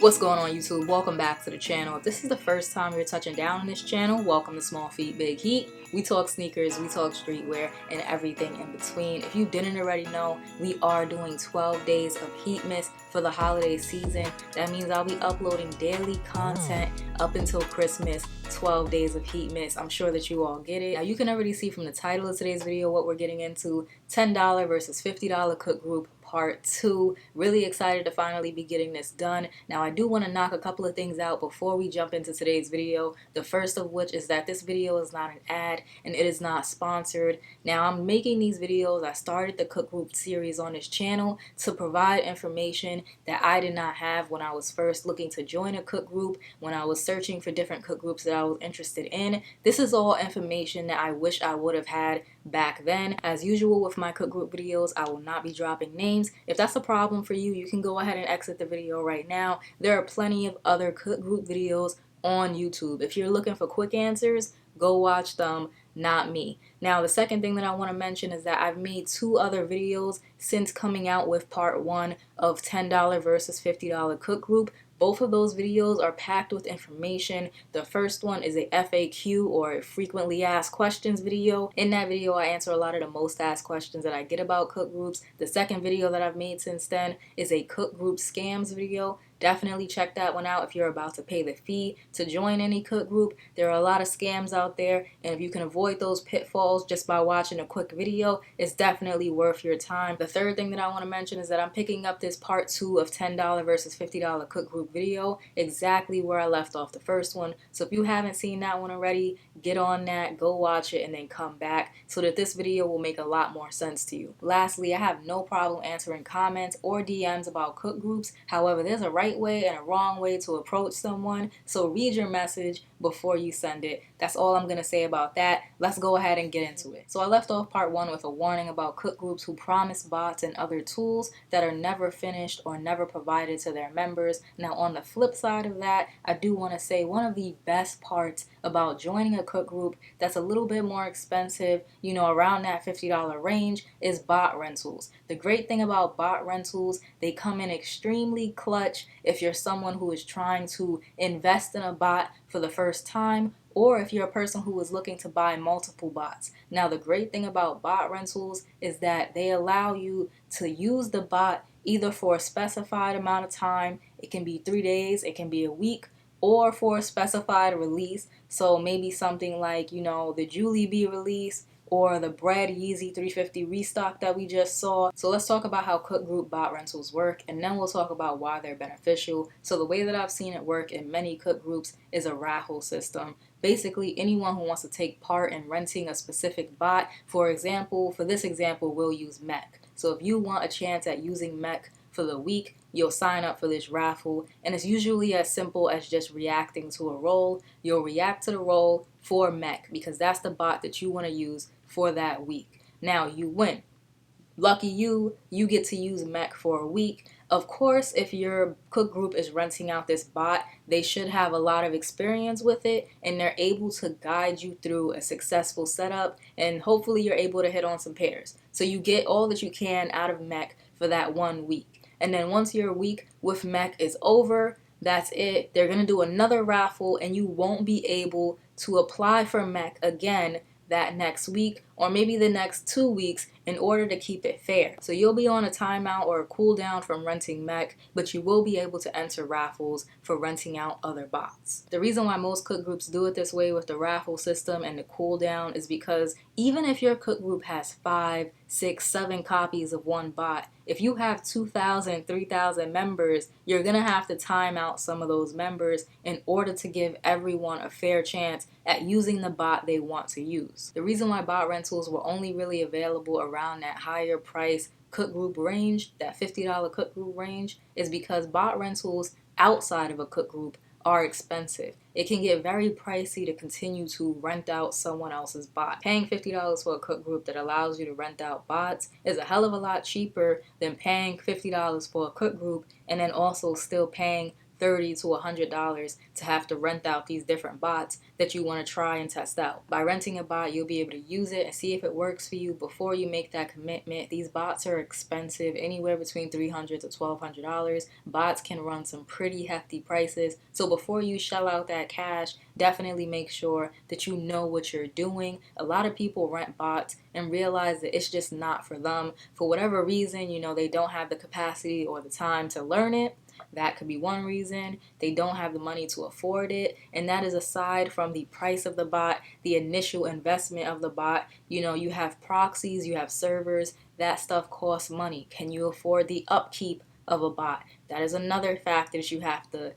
What's going on YouTube? Welcome back to the channel. If this is the first time you're touching down on this channel, welcome to Small Feet Big Heat. We talk sneakers, we talk streetwear, and everything in between. If you didn't already know, we are doing 12 days of Heatmas for the holiday season. That means I'll be uploading daily content up until Christmas, 12 days of Heatmas. I'm sure that you all get it. Now you can already see from the title of today's video what we're getting into. $10 versus $50 cook group part 2. Really excited to finally be getting this done. Now I do want to knock a couple of things out before we jump into today's video. The first of which is that this video is not an ad and it is not sponsored. Now I'm making these videos. I started the cook group series on this channel to provide information that I did not have when I was first looking to join a cook group, when I was searching for different cook groups that I was interested in. This is all information that I wish I would have had back then. As usual with my cook group videos, I will not be dropping names. If that's a problem for you, you can go ahead and exit the video right now. There are plenty of other cook group videos on YouTube. If you're looking for quick answers, go watch them, not me. Now, the second thing that I want to mention is that I've made 2 other videos since coming out with part 1 of $10 versus $50 cook group. Both of those videos are packed with information. The first one is a FAQ, or frequently asked questions video. In that video, I answer a lot of the most asked questions that I get about cook groups. The second video that I've made since then is a cook group scams video. Definitely check that one out if you're about to pay the fee to join any cook group. There are a lot of scams out there, and if you can avoid those pitfalls just by watching a quick video, it's definitely worth your time. The third thing that I want to mention is that I'm picking up this part 2 of $10 versus $50 cook group video exactly where I left off the first one. So if you haven't seen that one already, get on that, go watch it, and then come back so that this video will make a lot more sense to you. Lastly, I have no problem answering comments or DMs about cook groups. However, there's a right way and a wrong way to approach someone, so read your message before you send it. That's all I'm going to say about that. Let's go ahead and get into it. So I left off part 1 with a warning about cook groups who promise bots and other tools that are never finished or never provided to their members. Now on the flip side of that, I do want to say one of the best parts about joining a cook group that's a little bit more expensive, you know, around that $50 range, is bot rentals. The great thing about bot rentals, they come in extremely clutch if you're someone who is trying to invest in a bot for the first time, or if you're a person who is looking to buy multiple bots. Now, the great thing about bot rentals is that they allow you to use the bot either for a specified amount of time. It can be 3 days, it can be a week, or for a specified release. So maybe something like, you know, the Julie B release or the Bread Yeezy 350 restock that we just saw. So let's talk about how cook group bot rentals work, and then we'll talk about why they're beneficial. So the way that I've seen it work in many cook groups is a raffle system. Basically, anyone who wants to take part in renting a specific bot, for example, for this example, we'll use Mech. So if you want a chance at using Mech for the week, you'll sign up for this raffle, and it's usually as simple as just reacting to a role. You'll react to the role for Mech because that's the bot that you want to use for that week. Now you win. Lucky you, you get to use Mech for a week. Of course, if your cook group is renting out this bot, they should have a lot of experience with it, and they're able to guide you through a successful setup, and hopefully you're able to hit on some pairs. So you get all that you can out of Mech for that 1 week. And then once your week with Mech is over, that's it. They're going to do another raffle, and you won't be able to apply for Mech again that next week, or maybe the next 2 weeks, in order to keep it fair. So you'll be on a timeout or a cooldown from renting Mech, but you will be able to enter raffles for renting out other bots. The reason why most cook groups do it this way with the raffle system and the cooldown is because even if your cook group has 5, 6, 7 copies of one bot, if you have 2,000, 3,000 members, you're gonna have to time out some of those members in order to give everyone a fair chance at using the bot they want to use. The reason why bot rentals were only really available around that higher price cook group range, that $50 cook group range, is because bot rentals outside of a cook group are expensive. It can get very pricey to continue to rent out someone else's bot. Paying $50 for a cook group that allows you to rent out bots is a hell of a lot cheaper than paying $50 for a cook group and then also still paying $30 to $100 to have to rent out these different bots that you want to try and test out. By renting a bot, you'll be able to use it and see if it works for you before you make that commitment. These bots are expensive, anywhere between $300 to $1,200. Bots can run some pretty hefty prices. So before you shell out that cash, definitely make sure that you know what you're doing. A lot of people rent bots and realize that it's just not for them. For whatever reason, they don't have the capacity or the time to learn it. That could be one reason. They don't have the money to afford it. And that is aside from the price of the bot, the initial investment of the bot. You have proxies, you have servers. That stuff costs money. Can you afford the upkeep of a bot? That is another factor that you have to,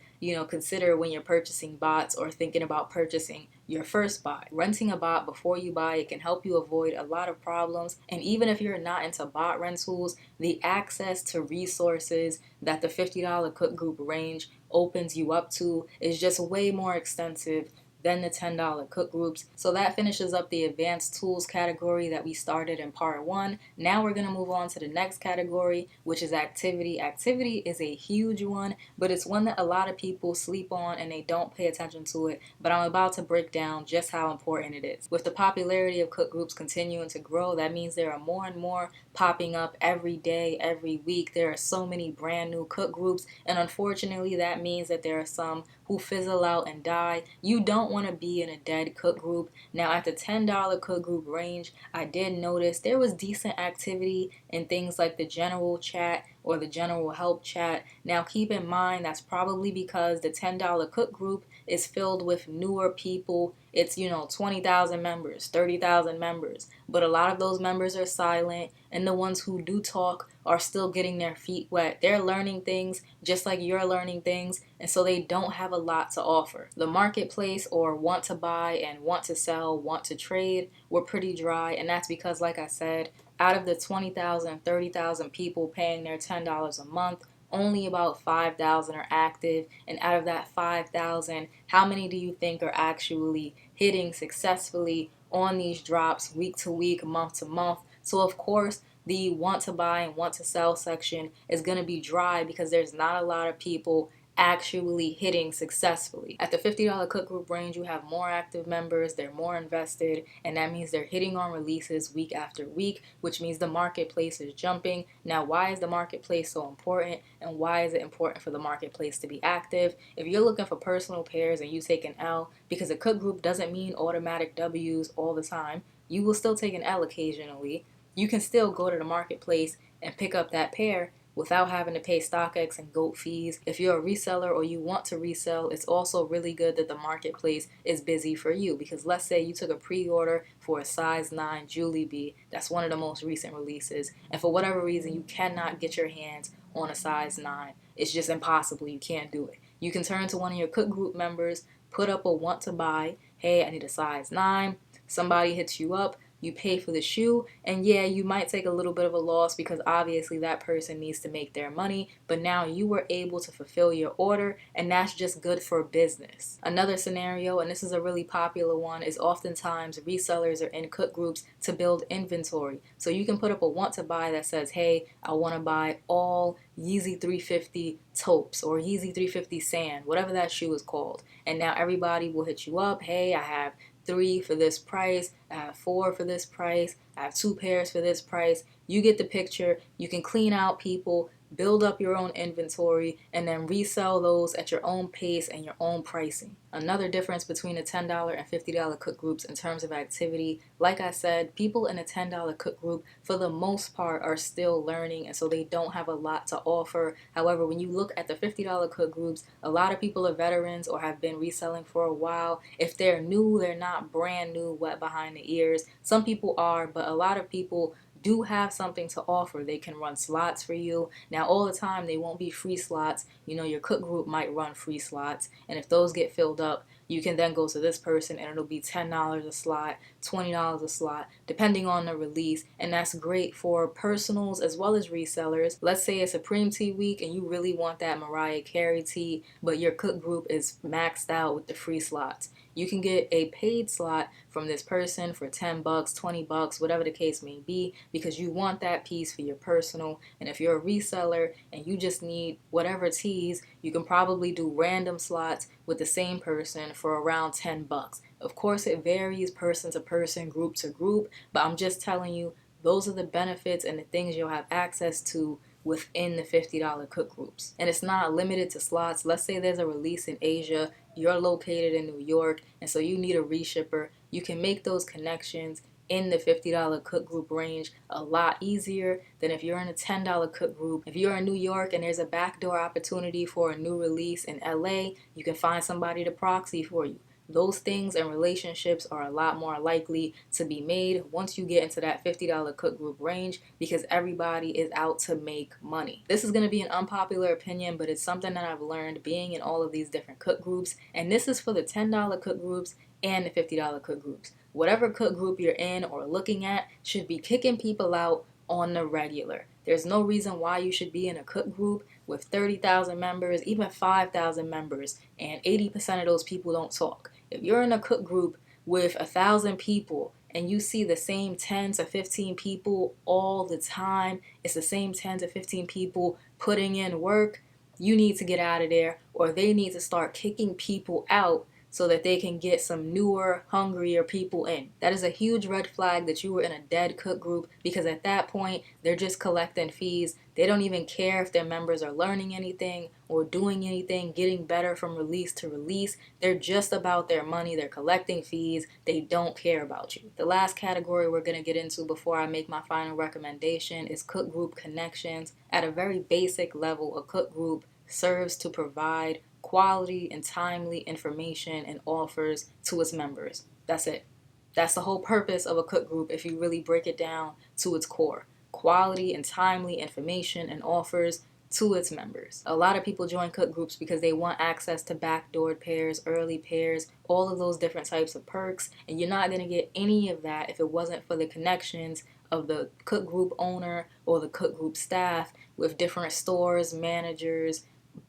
consider when you're purchasing bots or thinking about purchasing your first bot. Renting a bot before you buy it can help you avoid a lot of problems. And even if you're not into bot rentals, the access to resources that the $50 cook group range opens you up to is just way more extensive than the $10 cook groups. So that finishes up the advanced tools category that we started in part 1. Now we're going to move on to the next category, which is activity. Activity is a huge one, but it's one that a lot of people sleep on and they don't pay attention to it. But I'm about to break down just how important it is. With the popularity of cook groups continuing to grow, that means there are more and more popping up every day, every week. There are so many brand new cook groups, and unfortunately that means that there are some who fizzle out and die. You don't want to be in a dead cook group. Now at the $10 cook group range, I did notice there was decent activity in things like the general chat or the general help chat. Now keep in mind that's probably because the $10 cook group is filled with newer people. It's 20,000 members, 30,000 members, but a lot of those members are silent, and the ones who do talk are still getting their feet wet. They're learning things just like you're learning things, and so they don't have a lot to offer. The marketplace, or want to buy and want to sell, want to trade, were pretty dry, and that's because, like I said, out of the 20,000, 30,000 people paying their $10 a month, only about 5,000 are active. And out of that 5,000, how many do you think are actually hitting successfully on these drops week to week, month to month? So of course, the want to buy and want to sell section is going to be dry because there's not a lot of people actually hitting successfully. At the $50 cook group range, you have more active members, they're more invested, and that means they're hitting on releases week after week, which means the marketplace is jumping. Now, why is the marketplace so important, and why is it important for the marketplace to be active? If you're looking for personal pairs and you take an L, because a cook group doesn't mean automatic W's all the time, you will still take an L occasionally. You can still go to the marketplace and pick up that pair without having to pay StockX and GOAT fees. If you're a reseller or you want to resell, it's also really good that the marketplace is busy for you, because let's say you took a pre-order for a size 9 Julie B, that's one of the most recent releases, and for whatever reason you cannot get your hands on a size 9. It's just impossible. You can't do it. You can turn to one of your cook group members, put up a want to buy, hey, I need a size 9. Somebody hits you up, you pay for the shoe, and yeah, you might take a little bit of a loss because obviously that person needs to make their money, but now you were able to fulfill your order, and that's just good for business. Another scenario, and this is a really popular one, is oftentimes resellers are in cook groups to build inventory. So you can put up a want to buy that says, hey, I want to buy all Yeezy 350 taupes or Yeezy 350 sand, whatever that shoe is called. And now everybody will hit you up, hey, I have 3 for this price, I have 4 for this price, I have 2 pairs for this price. You get the picture. You can clean out people, build up your own inventory, and then resell those at your own pace and your own pricing. Another difference between the $10 and $50 cook groups in terms of activity, like I said, people in a $10 cook group for the most part are still learning, and so they don't have a lot to offer. However, when you look at the $50 cook groups, a lot of people are veterans or have been reselling for a while. If they're new, they're not brand new, wet behind the ears. Some people are, but a lot of people do have something to offer. They can run slots for you. Now, all the time, they won't be free slots. Your cook group might run free slots, and if those get filled up, you can then go to this person and it'll be $10 a slot, $20 a slot, depending on the release. And that's great for personals as well as resellers. Let's say it's Supreme Tea week and you really want that Mariah Carey tea, but your cook group is maxed out with the free slots. You can get a paid slot from this person for $10, $20, whatever the case may be, because you want that piece for your personal. And if you're a reseller and you just need whatever teas, You can probably do random slots with the same person for around $10. Of course, it varies person to person, group to group, but I'm just telling you, those are the benefits and the things you'll have access to within the $50 cook groups. And it's not limited to slots. Let's say there's a release in Asia, you're located in New York, and so you need a reshipper. You can make those connections in the $50 cook group range a lot easier than if you're in a $10 cook group. If you're in New York and there's a backdoor opportunity for a new release in LA, you can find somebody to proxy for you. Those things and relationships are a lot more likely to be made once you get into that $50 cook group range, because everybody is out to make money. This is going to be an unpopular opinion, but it's something that I've learned being in all of these different cook groups. And this is for the $10 cook groups and the $50 cook groups. Whatever cook group you're in or looking at should be kicking people out on the regular. There's no reason why you should be in a cook group with 30,000 members, even 5,000 members, and 80% of those people don't talk. If you're in a cook group with 1,000 people and you see the same 10 to 15 people all the time, it's the same 10 to 15 people putting in work, you need to get out of there, or they need to start kicking people out so that they can get some newer, hungrier people in. That is a huge red flag that you were in a dead cook group, because at that point, they're just collecting fees. They don't even care if their members are learning anything or doing anything, getting better from release to release. They're just about their money. They're collecting fees. They don't care about you. The last category we're going to get into before I make my final recommendation is cook group connections. At a very basic level, a cook group serves to provide quality and timely information and offers to its members. That's it. That's the whole purpose of a cook group if you really break it down to its core. Quality and timely information and offers to its members. A lot of people join cook groups because they want access to backdoored pairs, early pairs, all of those different types of perks, and you're not going to get any of that if it wasn't for the connections of the cook group owner or the cook group staff with different stores, managers,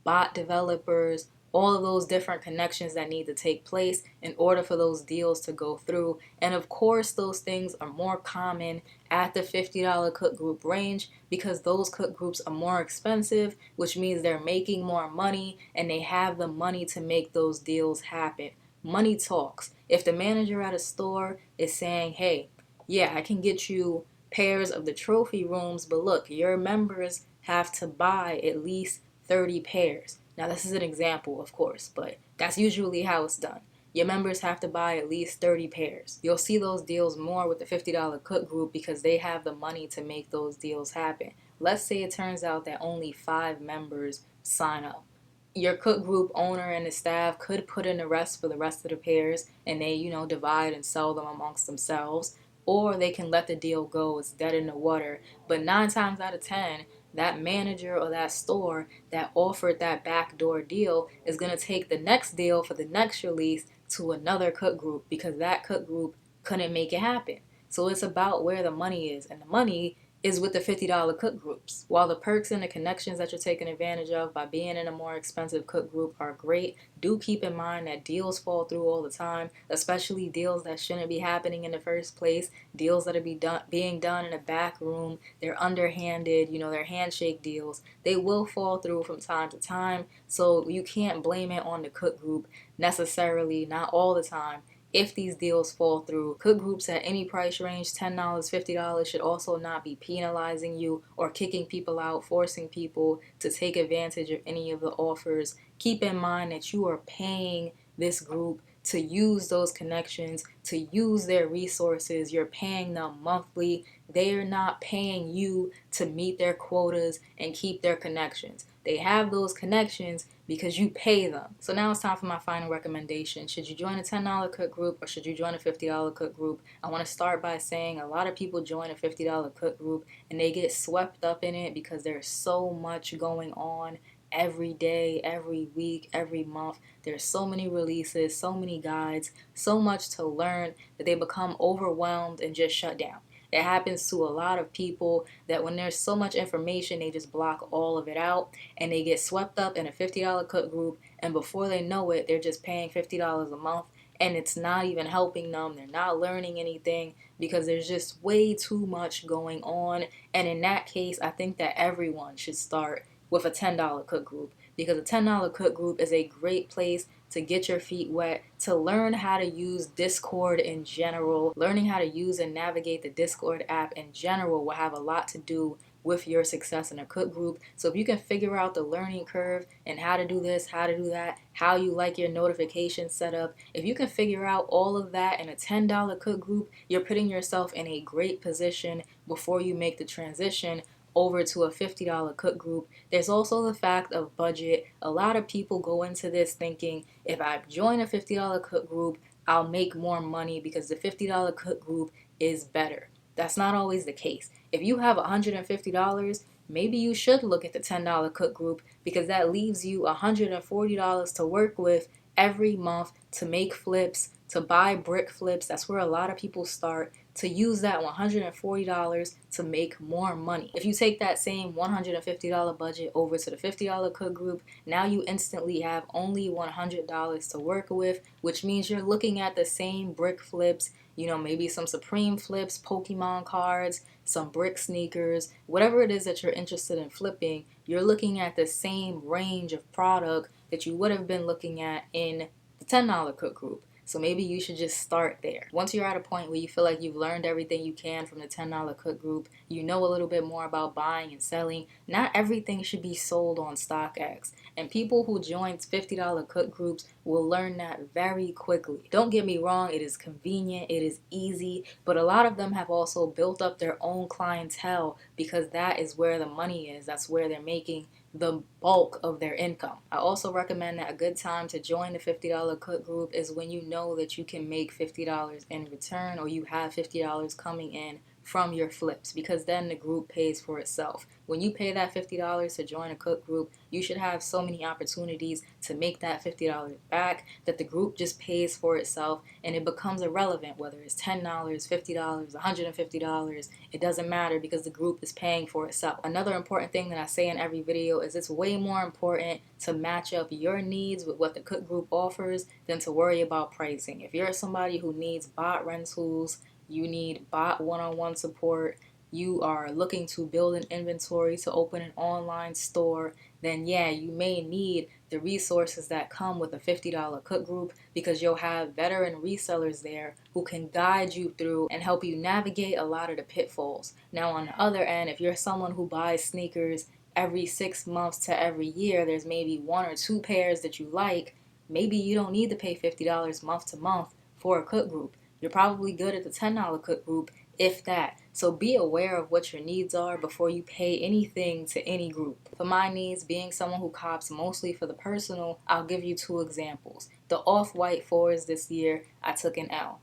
bot developers, all of those different connections that need to take place in order for those deals to go through. And of course, those things are more common at the $50 cook group range because those cook groups are more expensive, which means they're making more money and they have the money to make those deals happen. Money talks. If the manager at a store is saying, hey, yeah, I can get you pairs of the trophy rooms, but look, your members have to buy at least 30 pairs. Now, this is an example, of course, but that's usually how it's done. Your members have to buy at least 30 pairs. You'll see those deals more with the $50 cook group because they have the money to make those deals happen. Let's say it turns out that only 5 members sign up. Your cook group owner and the staff could put in the rest for the rest of the pairs and they, divide and sell them amongst themselves. Or they can let the deal go. It's dead in the water. But 9 times out of 10, that manager or that store that offered that backdoor deal is going to take the next deal for the next release to another cook group because that cook group couldn't make it happen. So it's about where the money is, and the money is with the $50 cook groups. While the perks and the connections that you're taking advantage of by being in a more expensive cook group are great, do keep in mind that deals fall through all the time, especially deals that shouldn't be happening in the first place, deals that are being done in a back room. They're underhanded, they're handshake deals. They will fall through from time to time, so you can't blame it on the cook group necessarily, not all the time. If these deals fall through, cook groups at any price range, $10, $50, should also not be penalizing you or kicking people out, forcing people to take advantage of any of the offers. Keep in mind that you are paying this group to use those connections, to use their resources. You're paying them monthly. They're not paying you to meet their quotas and keep their connections. They have those connections because you pay them. So now it's time for my final recommendation. Should you join a $10 cook group or should you join a $50 cook group? I want to start by saying a lot of people join a $50 cook group and they get swept up in it because there's so much going on every day, every week, every month. There's so many releases, so many guides, so much to learn that they become overwhelmed and just shut down. It happens to a lot of people that when there's so much information, they just block all of it out and they get swept up in a $50 cook group, and before they know it, they're just paying $50 a month and it's not even helping them. They're not learning anything because there's just way too much going on. And in that case, I think that everyone should start with a $10 cook group because a $10 cook group is a great place to get your feet wet, to learn how to use Discord in general. Learning how to use and navigate the Discord app in general will have a lot to do with your success in a cook group. So if you can figure out the learning curve and how to do this, how to do that, how you like your notifications set up, if you can figure out all of that in a $10 cook group, you're putting yourself in a great position before you make the transition over to a $50 cook group. There's also the fact of budget. A lot of people go into this thinking, if I join a $50 cook group, I'll make more money because the $50 cook group is better. That's not always the case. If you have $150, maybe you should look at the $10 cook group, because that leaves you $140 to work with every month to make flips, to buy brick flips. That's where a lot of people start, to use that $140 to make more money. If you take that same $150 budget over to the $50 cook group, now you instantly have only $100 to work with, which means you're looking at the same brick flips, maybe some Supreme flips, Pokemon cards, some brick sneakers, whatever it is that you're interested in flipping. You're looking at the same range of product that you would have been looking at in the $10 cook group. So maybe you should just start there. Once you're at a point where you feel like you've learned everything you can from the $10 cook group, you know a little bit more about buying and selling, not everything should be sold on StockX. And people who join $50 cook groups will learn that very quickly. Don't get me wrong, it is convenient, it is easy, but a lot of them have also built up their own clientele, because that is where the money is. That's where they're making the bulk of their income. I also recommend that a good time to join the $50 cook group is when you know that you can make $50 in return, or you have $50 coming in from your flips, because then the group pays for itself. When you pay that $50 to join a cook group, you should have so many opportunities to make that $50 back that the group just pays for itself, and it becomes irrelevant whether it's $10, $50, $150. It doesn't matter, because the group is paying for itself. Another important thing that I say in every video is it's way more important to match up your needs with what the cook group offers than to worry about pricing. If you're somebody who needs bot rentals, you need bot one-on-one support, you are looking to build an inventory to open an online store, then yeah, you may need the resources that come with a $50 cook group, because you'll have veteran resellers there who can guide you through and help you navigate a lot of the pitfalls. Now on the other end, if you're someone who buys sneakers every 6 months to every year, there's maybe 1 or 2 pairs that you like, maybe you don't need to pay $50 month to month for a cook group. You're probably good at the $10 cook group, if that. So be aware of what your needs are before you pay anything to any group. For my needs, being someone who cops mostly for the personal, I'll give you 2 examples. The Off-White 4s this year, I took an L.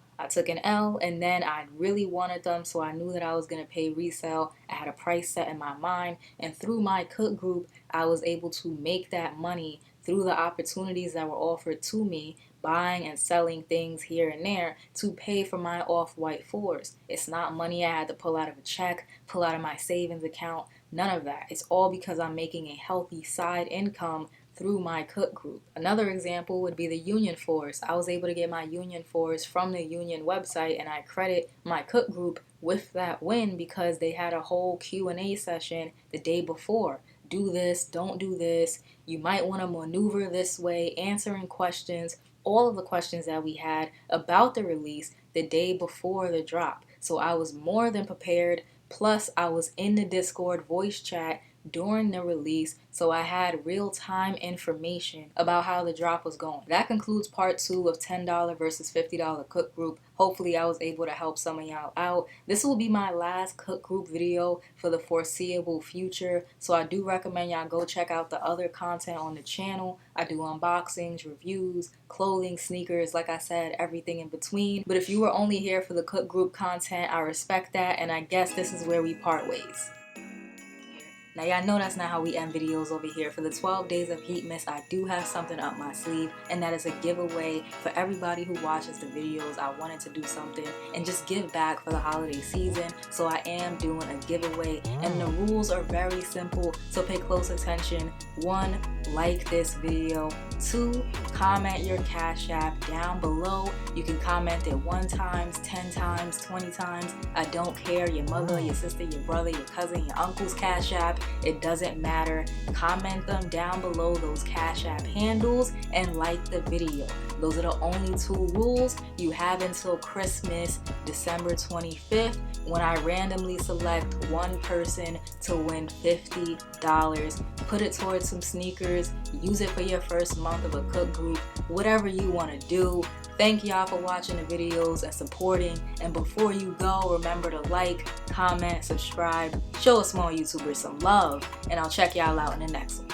And then I really wanted them, so I knew that I was going to pay resale. I had a price set in my mind, and through my cook group, I was able to make that money through the opportunities that were offered to me, buying and selling things here and there to pay for my Off-White 4s. It's not money I had to pull out of a check, pull out of my savings account, none of that. It's all because I'm making a healthy side income through my cook group. Another example would be the Union 4s. I was able to get my Union 4s from the Union website, and I credit my cook group with that win because they had a whole Q&A session the day before. Do this, don't do this, you might want to maneuver this way, answering questions, all of the questions that we had about the release the day before the drop. So I was more than prepared, plus I was in the Discord voice chat during the release, so I had real-time information about how the drop was going. That concludes part 2 of $10 versus $50 cook group. Hopefully I was able to help some of y'all out. This will be my last cook group video for the foreseeable future, so I do recommend y'all go check out the other content on the channel. I do unboxings, reviews, clothing, sneakers, like I said, everything in between. But if you were only here for the cook group content, I respect that, and I guess this is where we part ways. Now y'all know that's not how we end videos over here. For the 12 days of Heatmas, I do have something up my sleeve, and that is a giveaway for everybody who watches the videos. I wanted to do something and just give back for the holiday season, so I am doing a giveaway, and the rules are very simple, so pay close attention. 1, like this video. 2, comment your Cash App down below. You can comment it 1 time, 10 times, 20 times. I don't care. Your mother, your sister, your brother, your cousin, your uncle's Cash App. It doesn't matter. Comment them down below, those Cash App handles, and like the video. Those are the only 2 rules. You have until Christmas, December 25th, when I randomly select 1 person to win $50. Put it towards some sneakers. Use it for your first month of a cook group. Whatever you want to do. Thank y'all for watching the videos and supporting. And before you go, remember to like, comment, subscribe, show a small YouTuber some love, and I'll check y'all out in the next one.